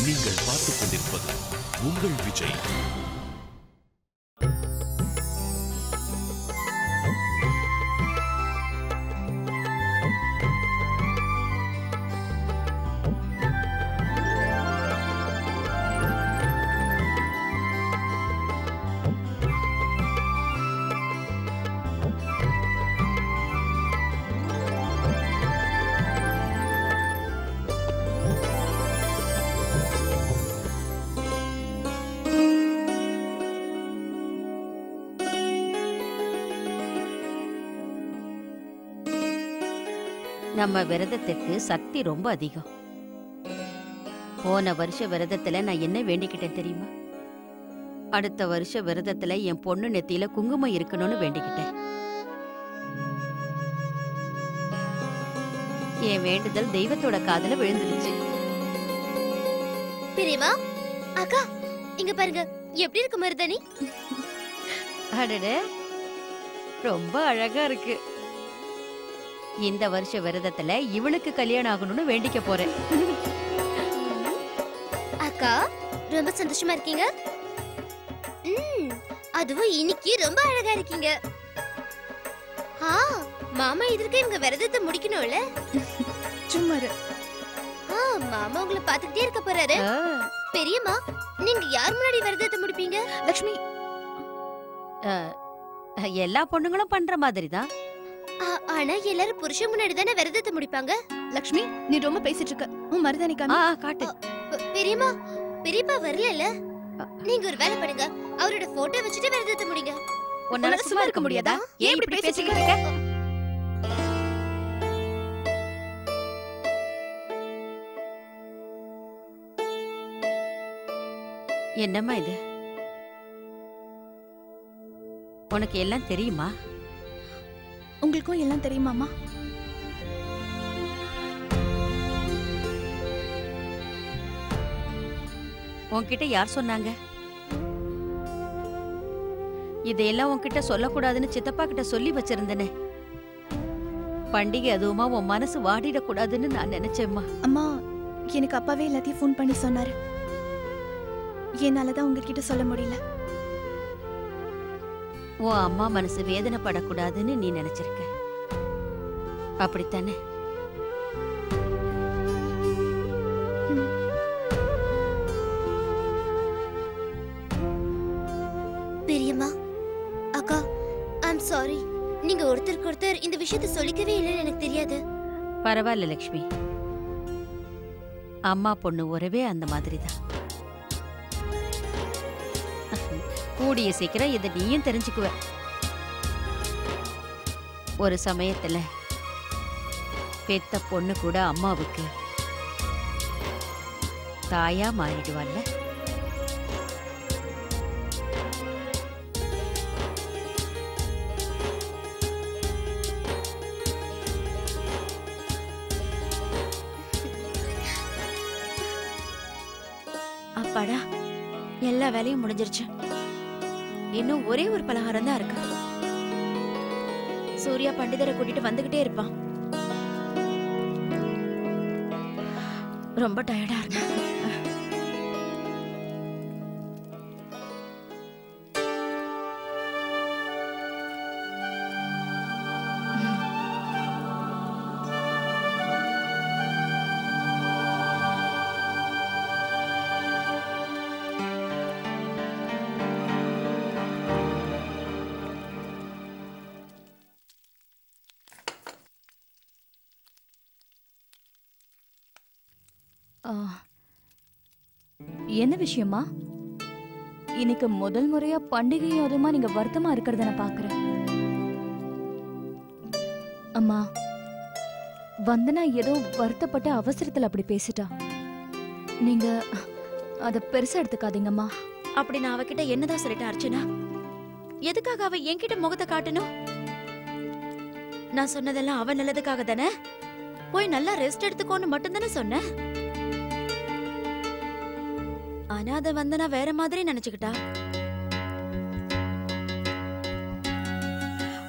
நீங்கள் பார்த்துக் கொண்டிருப்பது உங்கள் விஜய். நம்ம விரதத்துக்கு சக்தி ரொம்ப அதிகம். போன வருஷ விரதத்துல நான் என்ன வேண்டிக்கிட்டேன் தெரியுமா? அடுத்த வருஷ விரதத்துல என் பொண்ணு நெத்தியில குங்குமம் இருக்கணும்னு வேண்டிக்கிட்டேன். என் வேண்டுதல் தெய்வத்தோட காதுல விழுந்துருச்சு. பெரியம்மா, அக்கா இங்க பாருங்க, எப்படி இருக்கு மருதாணி? அடடே, ரொம்ப அழகா இருக்கு. இந்த வருஷ விரதத்துல இவளுக்கு கல்யாணம் ஆகணும்னு வேண்டிக்க போறேன். அக்கா ரொம்ப சந்தோஷமா இருக்கீங்க. அதுவும் இன்னைக்கு ரொம்ப அழகா இருக்கீங்க. மாமா இதற்கு இவங்க விரதத்தை முடிக்கணும்ல. சும்மா மாமா உங்களை பாத்துக்கிட்டே இருக்க போறாரு. பெரியம்மா, நீங்க யார் முன்னாடி விரதத்தை முடிப்பீங்க? லக்ஷ்மி, எல்லா பொண்ணுங்களும் பண்ற மாதிரிதான். ஆனா எல்லாரும் புருஷன் முன்னாடி தானே விரதத்தை முடிப்பாங்க. லக்ஷ்மி, நீ ரொம்ப பேசிட்டு இருக்க. உன் மருதாணி காட்டு. பெரியம்மா, பெரியப்பா வரல. நீங்க ஒரு வேலை பண்ணுங்க, அவரோட போட்டோ வச்சுட்டு விரதத்தை முடிங்க. உன்னால சும்மா இருக்க முடியாதா? ஏன் இப்படி பேசிட்டு இருக்க? என்னம்மா இது? உனக்கு எல்லாம் தெரியுமா? உங்களுக்கும் எல்லாம் தெரியுமாமா? உன்கிட்ட யார் சொன்னாங்க? இதையெல்லாம் உன்கிட்ட சொல்லக்கூடாதுன்னு சித்தப்பா கிட்ட சொல்லி வச்சிருந்தனே. பண்டிகை அதுவுமா உன் மனசு வாடிடக்கூடாதுன்னு நான் நினைச்சேம்மா. அம்மா, எனக்கு அப்பாவே எல்லாத்தையும் ஃபோன் பண்ணி சொன்னாரு. என்னாலதான் உங்ககிட்ட சொல்ல முடியல. உன் அம்மா மனசு வேதனைப்படக்கூடாதுன்னு நீ நினைச்சிருக்க, அப்படித்தானே? பெரியம்மா, அக்கா, ஐம் சாரி. நீங்க ஒருத்தருக்கு ஒருத்தர் இந்த விஷயத்தை சொல்லிக்கவே இல்லைன்னு எனக்கு தெரியாது. பரவாயில்ல லக்ஷ்மி, அம்மா பொண்ணு உறவே அந்த மாதிரிதான். கூடிய சீக்கிரம் இதை நீயும் தெரிஞ்சுக்குவ. ஒரு சமயத்துல பெத்த பொண்ணு கூட அம்மாவுக்கு தாயா மாறிடுவாள்ல. அப்பாடா, எல்லா வேலையும் முடிஞ்சிருச்சு. இன்னும் ஒரே ஒரு பலகாரம் தான் இருக்கு. சூர்யா பண்டிதரை கூட்டிட்டு வந்துகிட்டே இருப்பான். ரொம்ப டயர்டா இருக்கு. என்ன விஷயமா? இன்னைக்கு முதல் முறையா பண்டிகையும் அதுமா நீங்க வருத்தமா இருக்கிறத நான் பாக்குறேன். அம்மா, வந்தனா ஏதோ வருத்தப்பட்ட அவசரத்துல அப்படி பேசிட்டா. நீங்க அத பெருசா எடுத்துக்காதீங்கம்மா. அப்படி நான் அவகிட்ட என்னதான் சொல்லிட்டேன் அர்ச்சனா? எதுக்காக அவ என்கிட்ட முகத்தை காட்டணும்? நான் சொன்னதெல்லாம் அவ நல்லதுக்காக தானே. போய் நல்லா ரெஸ்ட் எடுத்துக்கோன்னு மட்டும் தானே சொன்னேன். ஆனா அத வந்தனா வேற மாதிரி நினைச்சுக்கிட்டா.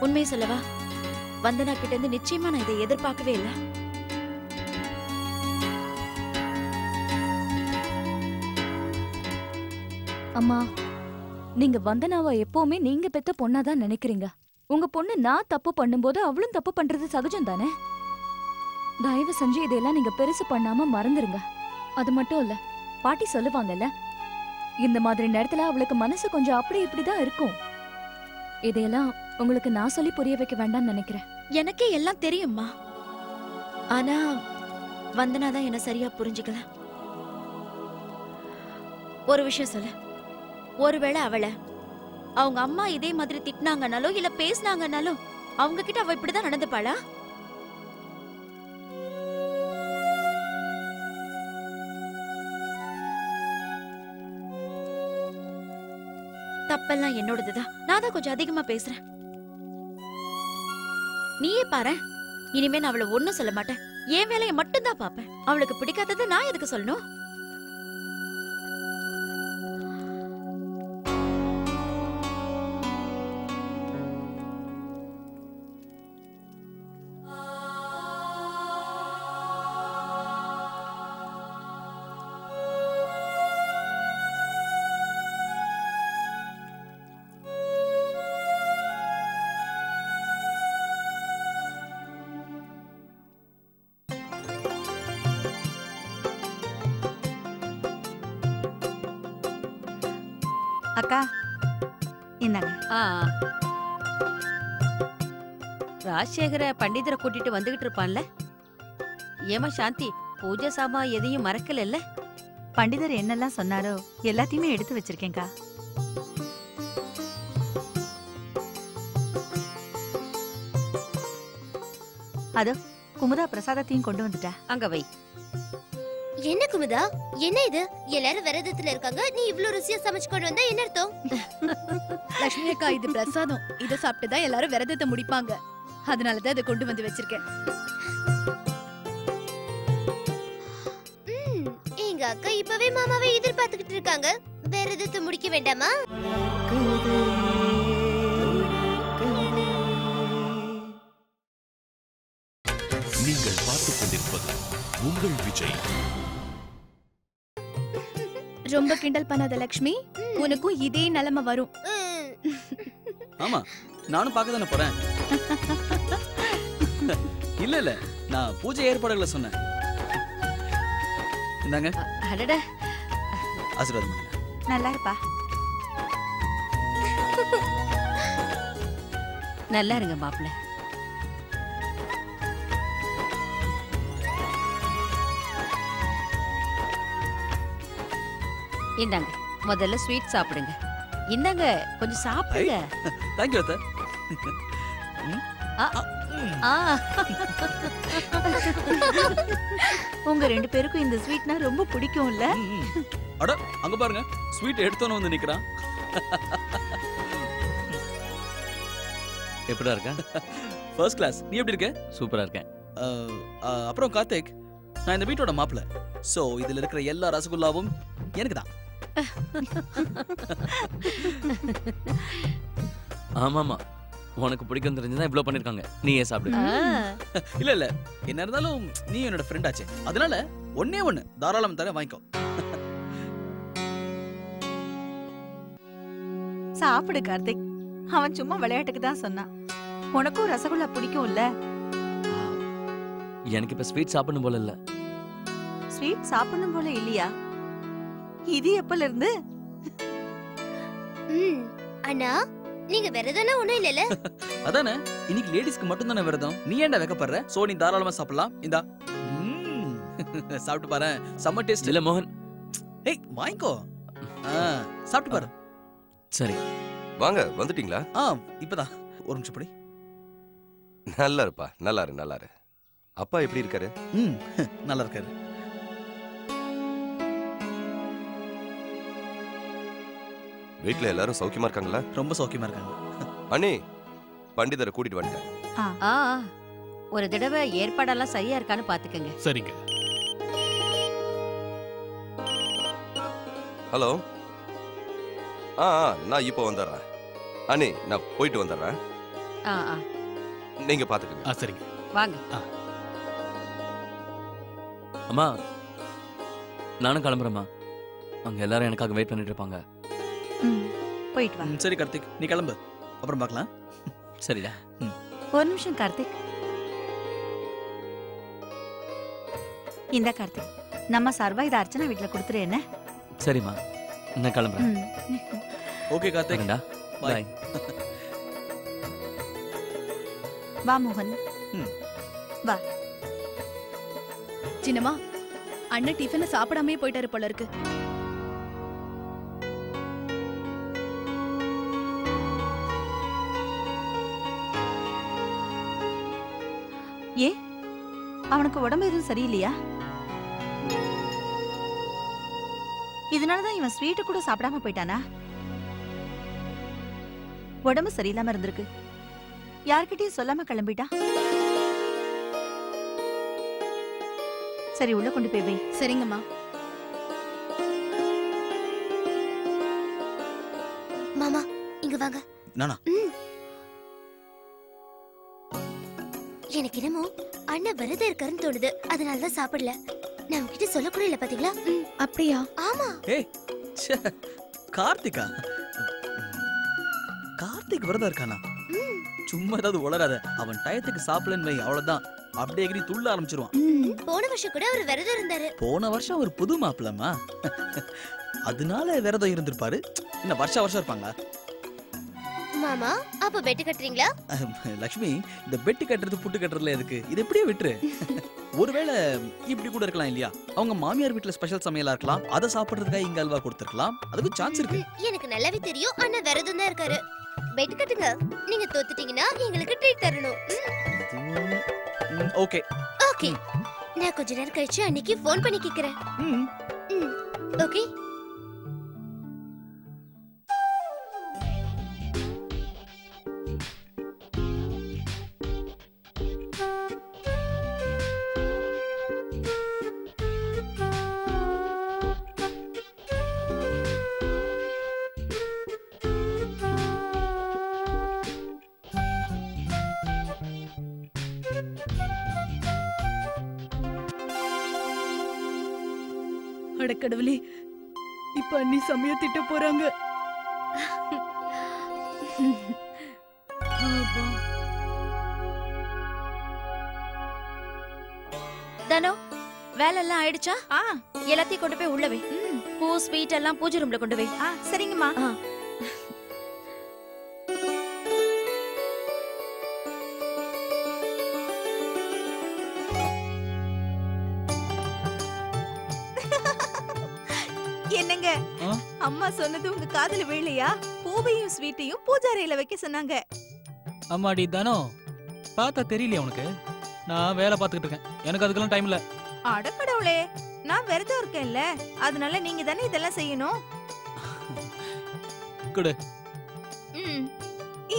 உண்மையை சொல்லவா, வந்தனா கிட்ட இருந்து நிச்சயமா நான் இதை எதிர்பார்க்கவே இல்லை. அம்மா, நீங்க வந்தனாவ எப்பவுமே நீங்க பெத்த பொண்ணாதான் நினைக்கிறீங்க. உங்க பொண்ணு நான் தப்பு பண்ணும்போது அவளும் தப்பு பண்றது சகஜம் தானே. தயவு செஞ்சு இதெல்லாம் நீங்க பெருசு பண்ணாம மறந்துருங்க. அது மட்டும் இல்ல, பாட்டி சொல்லுவாங்கல்ல, இந்த மாதிரி நேரத்துல அவளுக்கு மனசு கொஞ்சம் அப்படி இப்படிதான் இருக்கும். இதையெல்லாம் உங்களுக்கு நான் சொல்லி புரிய வைக்க வேண்டாம்னு நினைக்கிறேன். எனக்கே எல்லாம் தெரியும்மா. ஆனா வந்தனாதான் என்ன சரியா புரிஞ்சுக்கல. ஒரு விஷயம் சொல்லு, ஒருவேளை அவளை அவங்க அம்மா இதே மாதிரி திட்டினாங்கனாலோ இல்ல பேசினாங்கனாலோ அவங்க கிட்ட அவ இப்படிதான் நடந்துப்பாளா? தப்பெல்லாம் என்னோடதுதான். நான் தான் கொஞ்சம் அதிகமா பேசுறேன். நீயே பாரு, இனிமே நான் அவளை ஒண்ணும் சொல்ல மாட்டேன். என் வேலையை மட்டும்தான் பாப்பேன். அவளுக்கு பிடிக்காததை நான் எதுக்கு சொல்லணும்? அக்கா என்னங்க? ராஜசேகர பண்டிதரை கூட்டிட்டு வந்துகிட்டு இருப்பான்ல. ஏமா சாந்தி, பூஜை சாமா எதையும் மறக்கல? பண்டிதர் என்னெல்லாம் சொன்னாரோ எல்லாத்தையுமே எடுத்து வச்சிருக்கேன்க்கா. அதோ குமுதா பிரசாதத்தையும் கொண்டு வந்துட்டா. அங்க வை. என்ன குமுதா, என்ன இது? எல்லாரும் விரதத்துல இருக்காங்க, நீ இவ்ளோ ருசியா சமைச்சு கொண்டு வந்தா என்ன அர்த்தம்? லட்சுமி அக்கா, இது பிரசாதம். இத சாப்பிட்டுதான் எல்லாரும் விரதத்தை முடிப்பாங்க. அதனாலதான் இதை கொண்டு வந்து வச்சிருக்கேன். எங்க அக்கா இப்பவே மாமாவை எதிர்பார்த்துக்கிட்டு இருக்காங்க. விரதத்தை முடிக்க வேண்டாமா? நீங்கள் பார்த்துக் கொண்டிருப்பது உங்கள் விஜய். ரொம்ப கிண்டல் பண்ணாத லட்சுமி, உனக்கும் இதே நிலைமை வரும். ஆமா, நானும் பார்க்க தானே போறேன். இல்ல நான் பூஜை ஏற்பாடுகளை சொன்னேன். இந்தாங்க. அடடா, ஆசீர்வாதம் பண்ணுங்க. நல்லா இருப்பா. நல்லா இருங்க மாப்பிள்ள. இந்தாங்க, முதல்ல ஸ்வீட் சாப்பிடுங்க. இந்தாங்க, கொஞ்சம் சாப்பிடுங்க. தேங்க்யூ அத்தை. உங்க ரெண்டு பேருக்கும் இந்த ஸ்வீட்னா ரொம்ப பிடிக்கும்ல? அட, அங்க பாருங்க, ஸ்வீட் எடுத்தோன்னு வந்து நிக்கிறான். எப்படிடா இருக்க? First class. நீ எப்படி இருக்க? சூப்பரா இருக்கேன். அப்புறம் கார்த்திக், நான் இந்த வீட்டோட மாப்பிள்ள. சோ இதுல இருக்கிற எல்லா ரசகுல்லாவும் எனக்கு தான். ஆமாமா, உனக்கு பிடிக்கும் தெரிஞ்சுதான் இவ்ளோ பண்ணிருக்காங்க. நீயே சாப்பிடு. இல்ல என்ன இருந்தாலும் நீ என்னோட ஃப்ரெண்ட் ஆச்சே, அதனால ஒண்ணே ஒண்ணு தாராளம் தர, வாங்கிக்கோ. சாப்பிடு கார்த்திக். அவன் சும்மா விளையாட்டுக்கு தான் சொன்னான். உனக்கும் ரசகுல்லா பிடிக்கும்ல? எனக்கு இப்ப ஸ்வீட் சாப்பிடணும் போல இல்ல. ஸ்வீட் சாப்பிடணும் போல இல்லையா? இது எப்பல இருந்து? அண்ணா, நீங்க விரதம்லாம் ஒண்ணும் இல்லல? அதானே, இன்னைக்கு லேடிஸ்க்கு மட்டும் தானே விரதம். நீ ஏன்டா வெக்கப்படுற? சோ நீ தாராளமா சாப்பிடலாம். இந்தா சாப்பிட்டு பாரு, செம்ம டேஸ்ட். இல்ல மோகன், ஏய் வாங்கிக்கோ. சாப்பிட்டு பாரு. சரி வாங்க, வந்துட்டீங்களா? இப்பதான். ஒரு நிமிஷம் படி. நல்லா இருப்பா, நல்லா இரு, நல்லா இரு. அப்பா எப்படி இருக்காரு? நல்லா இருக்காரு. வீட்ல எல்லாரும் சௌக்கியமா இருக்காங்களா? ரொம்ப சௌக்கியமா இருக்காங்க. அண்ணி, பண்டிதரை கூட்டிட்டு வந்துட்டேன். ஒரு தடவை ஏற்பாடெல்லாம் சரியா இருக்கான்னு பாத்துக்கங்க. சரிங்க. ஹலோ. நான் இப்போ வந்துடுறேன். அண்ணி, நான் போயிட்டு வந்துடுறேன். நீங்க பாத்துக்கங்க. சரிங்க, வாங்க. அம்மா, நானும் கிளம்புறேம்மா. அங்க எல்லாரும் எனக்காக வெயிட் பண்ணிட்டு இருப்பாங்க. போயிட்டு வா. சரி கார்த்திக், நீ கிளம்பு, அப்புறம் பார்க்கலாம். சரிடா. ஒரு நிமிஷம் கார்த்திக். இந்த கார்த்திக், நம்ம சார்பா இதை அர்ச்சனா வீட்டுல கொடுத்துரு என்ன? சரிம்மா, நான் கிளம்புறேன். ஓகே கார்த்திக், பாய். வா மோகன், வா. சின்னம்மா, அண்ணன் டிஃபனை சாப்பிடாமே போயிட்டாரு போல இருக்கு. ஏ, அவனுக்கு உடம்பு எதுவும் சரியில்லையா? இதனாலதான் இவன் ஸ்வீட்டு கூட சாப்பிடாம போயிட்டானா? உடம்பு சரியில்லாம இருந்திருக்கு, யார்கிட்டயும் சொல்லாம கிளம்பிட்டா. சரி, உள்ள கொண்டு போய் வை. சரிங்கம்மா. மாமா இங்க வாங்க. நானா? எனக்கு என்னமோ அண்ணன் விரதம் இருக்காருன்னு தோணுது, அதனாலதான் சாப்பிடல. நான் உங்ககிட்ட சொல்ல கூட இல்ல பாத்தீங்களா? அப்படியா? ஆமா. ஏய், கார்த்திகா, கார்த்திக் விரதம் இருக்கானா? சும்மா ஏதாவது உளராத. அவன் டயத்துக்கு சாப்பிடலன்னு வை, அவ்வளவுதான். அப்படியே எகிரி துள்ள ஆரம்பிச்சிருவான். போன வருஷம் கூட அவர் விரதம் இருந்தாரு. போன வருஷம் ஒரு புது மாப்பிளமா, அதனால விரதம் இருந்திருப்பாரு. என்ன வருஷம் வருஷம் இருப்பாங்களா? மாமா, அப்ப பெட்டு கட்டுறீங்களா? லக்ஷ்மி, இந்த பெட்டு கட்டுறது புட்டு கட்டுறதுல எதுக்கு? இது எப்படியே விட்டுரு. ஒருவேளை இப்படி கூட இருக்கலாம் இல்லையா? அவங்க மாமியார் வீட்டுல ஸ்பெஷல் சமையலா இருக்கலாம், அதை சாப்பிடுறதுக்காக இங்க அல்வா கொடுத்திருக்கலாம். அதுக்கு சான்ஸ் இருக்கு. எனக்கு நல்லாவே தெரியும் அண்ணன் விரதம் தான் இருக்காரு. பெட்டு கட்டுங்க. நீங்க தோத்துட்டீங்கன்னா எங்களுக்கு ட்ரீட் தரணும். ஓகே ஓகே, நான் கொஞ்ச நேரம் கழிச்சு அன்னைக்கு ஃபோன் பண்ணி கேக்குறேன். ஓகே. அடக்கடவுளே, இப்ப அண்ணி சமய திட்ட போறாங்க. தனோ, வேலை எல்லாம் ஆயிடுச்சா? எல்லாத்தையும் கொண்டு போய் உள்ள வை. பூ ஸ்வீட் எல்லாம் பூஜை ரூம்ல கொண்டு வை. சரிங்கம்மா. என்னங்க, அம்மா சொன்னது உங்க காதுல விழலையா? பூவையும் ஸ்வீட்டையும் பூஜாரையில வைக்க சொன்னாங்க. அம்மாடி தானோ, பார்த்தா தெரியலையா உனக்கு? நான் வேலை பார்த்துக்கிட்டு இருக்கேன், எனக்கு அதுக்கெல்லாம் டைம் இல்ல. அடக்கடவுளே, நான் விரதம் இருக்கேன்ல, அதனால நீங்க தானே இதெல்லாம் செய்யணும். குடு.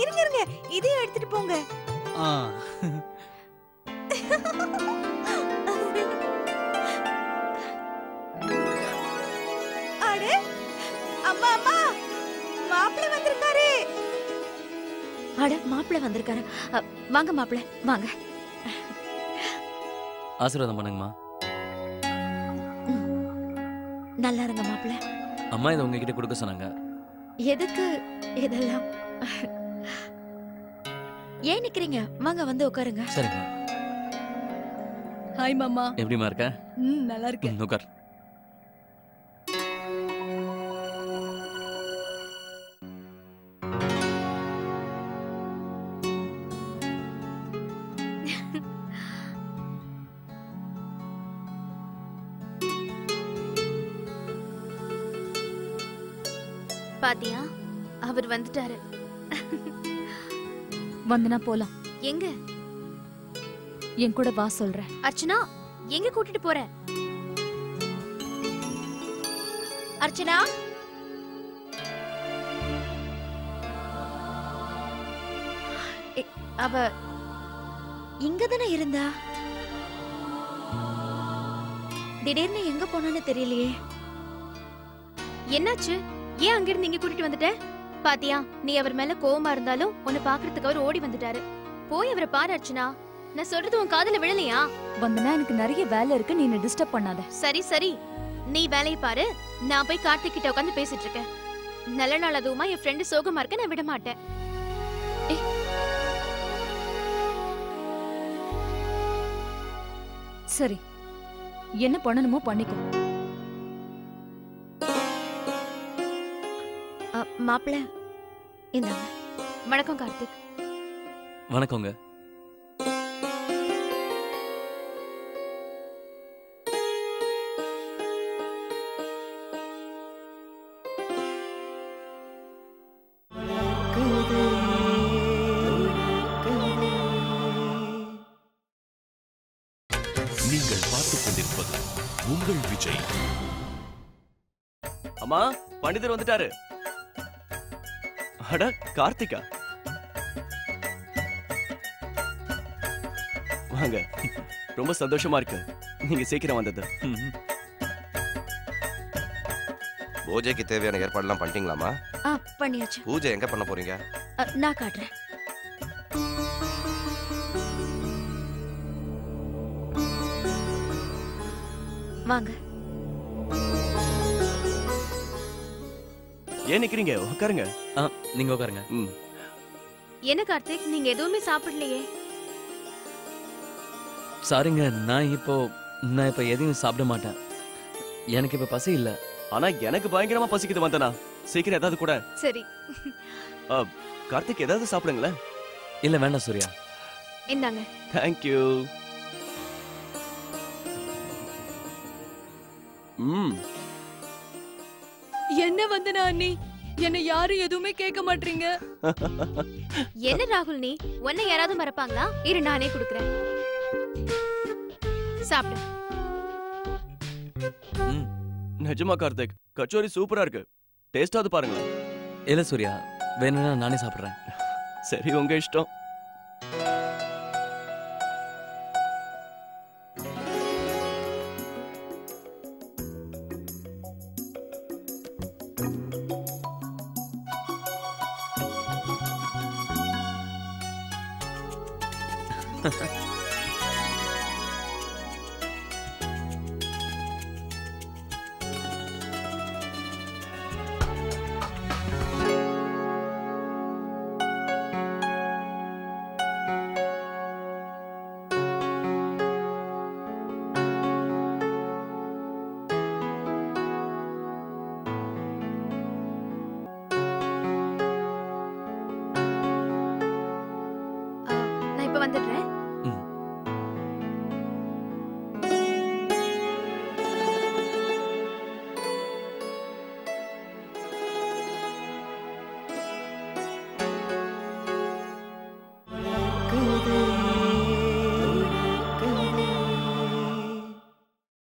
இருங்க இருங்க, இதையும் எடுத்துட்டு போங்க. அடே, அம்மா அம்மா, மாப்பிள்ளை வந்திருக்காரு. அட, மாப்பிள்ளை வந்திருக்காரு. வாங்க மாப்பிள்ளை, வாங்க. ஆசீர்வாதம் பண்ணுங்கம்மா. நல்லா இருங்க மாப்பிள்ளை. அம்மா இதை உங்ககிட்ட கொடுக்க சொன்னாங்க. எதுக்கு இதெல்லாம்? ஏன் நிக்கிறீங்க? வாங்க வந்து உட்காருங்க. சரிம்மா. ஹாய் மாமா. எப்படிமா இருக்க? நல்லா இருக்கேன். உட்கார். பாத்தியா, அவர் வந்துட்டாரு. வந்தனா போலாம். எங்க? என் கூட வா சொல்றேன். அர்ச்சனா, எங்க கூட்டிட்டு போற? அர்ச்சனா, அவ இங்கதானே இருந்தா? திடீர்னு எங்க போனான்னு தெரியலையே. என்னாச்சு? ஏன் அங்கிருந்து இங்க கூட்டிட்டு வந்துட்ட? பாத்தியா, நீ அவர் மேல கோவமா இருந்தாலும் உன்னை பாக்குறதுக்கு அவர் ஓடி வந்துட்டாரு. போய் அவரை பாரு அர்ச்சனா. நான் சொல்றது உன் காதுல விழலையா? வந்தனா எனக்கு நிறைய வேலை இருக்கு, நீ என்ன டிஸ்டர்ப் பண்ணாத. சரி சரி, நீ வேலையை பாரு. நான் போய் கார்த்திக் கிட்ட உட்காந்து பேசிட்டு இருக்கேன். நல்ல நாள் அதுவுமா என் ஃப்ரெண்டு சோகமா இருக்க நான் விட மாட்டேன். சரி, என்ன பண்ணணுமோ பண்ணிக்கோ. மாப்பிள்ள இந்தாங்க. வணக்கம் கார்த்திக். வணக்கங்க. நீங்கள் பார்த்துக் கொண்டிருப்பது உங்கள் விஜய். அம்மா, பண்டிதர் வந்துட்டாரு. அட கார்த்திகா, வாங்க. ரொம்ப சந்தோஷமா இருக்கு நீங்க சீக்கிரம் வந்தது. பூஜைக்கு தேவையான ஏற்பாடுலாம் பண்ணிட்டீங்களாமா? பண்ணியாச்சு. பூஜை எங்க பண்ண போறீங்க? நான் காட்டுறேன். வாங்க. ஏன் நிக்கிறீங்க? உட்காருங்க. நீங்க உட்காருங்க. என்ன கார்த்திக், நீங்க எதுவுமே சாப்பிடலையே? சாரிங்க, நான் இப்போ எதையும் சாப்பிட மாட்டேன். எனக்கு இப்ப பசி இல்ல. ஆனா எனக்கு பயங்கரமா பசிக்குது வந்தனா. சீக்கிரம் ஏதாவது கூட. சரி. கார்த்திக் ஏதாவது சாப்பிடுங்களேன். இல்ல வேண்டாம் சூர்யா. இந்தாங்க. Thank you. என்ன வந்தனா அண்ணி, என்ன யாரும் எதுவுமே கேட்க மாட்டீங்க. என்ன ராகுல், நீ உன்னை யாராவது மறப்பாங்களா? இரு, நானே குடுக்குறேன். சாப்பிடு. நிஜமா கார்த்திக், கச்சோரி சூப்பரா இருக்கு. டேஸ்டாவது பாருங்க. இல்ல சூர்யா, வேணும்னா நானே சாப்பிடுறேன். சரி, உங்க இஷ்டம்.